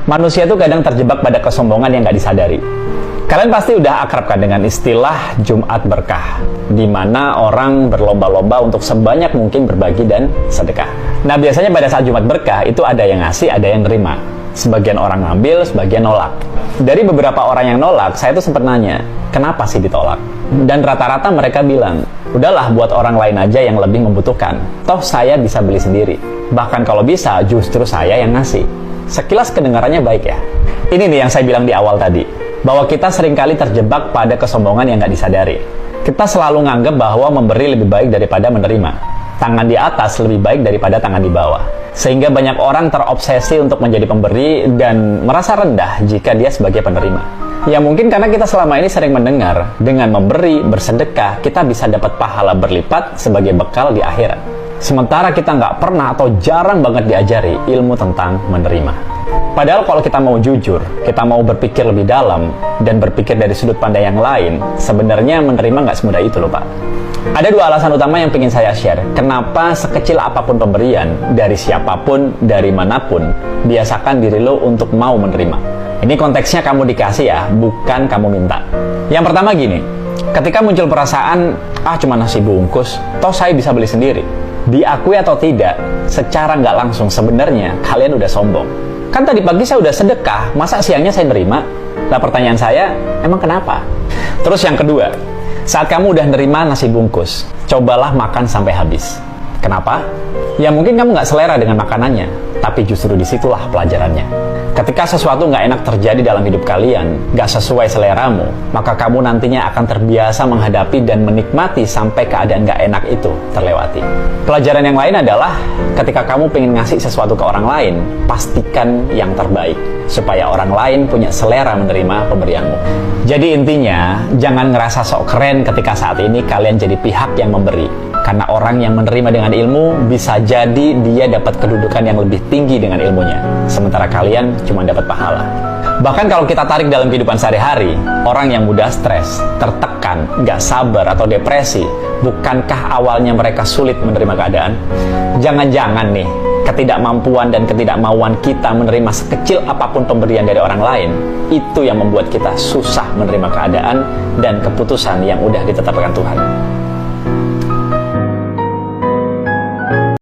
Manusia tuh kadang terjebak pada kesombongan yang nggak disadari. Kalian pasti udah akrab kan dengan istilah Jumat Berkah, di mana orang berlomba-lomba untuk sebanyak mungkin berbagi dan sedekah. Nah, biasanya pada saat Jumat Berkah itu ada yang ngasih, ada yang nerima. Sebagian orang ngambil, sebagian nolak. Dari beberapa orang yang nolak, saya tuh sempat nanya, kenapa sih ditolak? Dan rata-rata mereka bilang, udahlah buat orang lain aja yang lebih membutuhkan. Toh saya bisa beli sendiri. Bahkan kalau bisa, justru saya yang ngasih. Sekilas kedengarannya baik ya. Ini nih yang saya bilang di awal tadi, bahwa kita seringkali terjebak pada kesombongan yang nggak disadari. Kita selalu nganggap bahwa memberi lebih baik daripada menerima. Tangan di atas lebih baik daripada tangan di bawah. Sehingga banyak orang terobsesi untuk menjadi pemberi dan merasa rendah jika dia sebagai penerima. Ya mungkin karena kita selama ini sering mendengar, dengan memberi, bersedekah, kita bisa dapat pahala berlipat sebagai bekal di akhirat. Sementara kita nggak pernah atau jarang banget diajari ilmu tentang menerima. Padahal kalau kita mau jujur, kita mau berpikir lebih dalam, dan berpikir dari sudut pandang yang lain, sebenarnya menerima nggak semudah itu loh Pak. Ada dua alasan utama yang ingin saya share, kenapa sekecil apapun pemberian, dari siapapun, dari manapun, biasakan diri lo untuk mau menerima. Ini konteksnya kamu dikasih ya, bukan kamu minta. Yang pertama gini, ketika muncul perasaan, cuma nasi bungkus, toh saya bisa beli sendiri. Diakui atau tidak, secara nggak langsung sebenarnya kalian udah sombong. Kan tadi pagi saya udah sedekah, masa siangnya saya nerima? Nah pertanyaan saya, emang kenapa? Terus yang kedua, saat kamu udah nerima nasi bungkus, cobalah makan sampai habis. Kenapa? Ya mungkin kamu nggak selera dengan makanannya, tapi justru disitulah pelajarannya. Ketika sesuatu nggak enak terjadi dalam hidup kalian, nggak sesuai seleramu, maka kamu nantinya akan terbiasa menghadapi dan menikmati sampai keadaan nggak enak itu terlewati. Pelajaran yang lain adalah, ketika kamu pengen ngasih sesuatu ke orang lain, pastikan yang terbaik, supaya orang lain punya selera menerima pemberianmu. Jadi intinya, jangan ngerasa sok keren ketika saat ini kalian jadi pihak yang memberi. Karena orang yang menerima dengan ilmu, bisa jadi dia dapat kedudukan yang lebih tinggi dengan ilmunya. Sementara kalian cuma dapat pahala. Bahkan kalau kita tarik dalam kehidupan sehari-hari, orang yang mudah stres, tertekan, gak sabar, atau depresi, bukankah awalnya mereka sulit menerima keadaan? Jangan-jangan nih, ketidakmampuan dan ketidakmauan kita menerima sekecil apapun pemberian dari orang lain, itu yang membuat kita susah menerima keadaan dan keputusan yang udah ditetapkan Tuhan.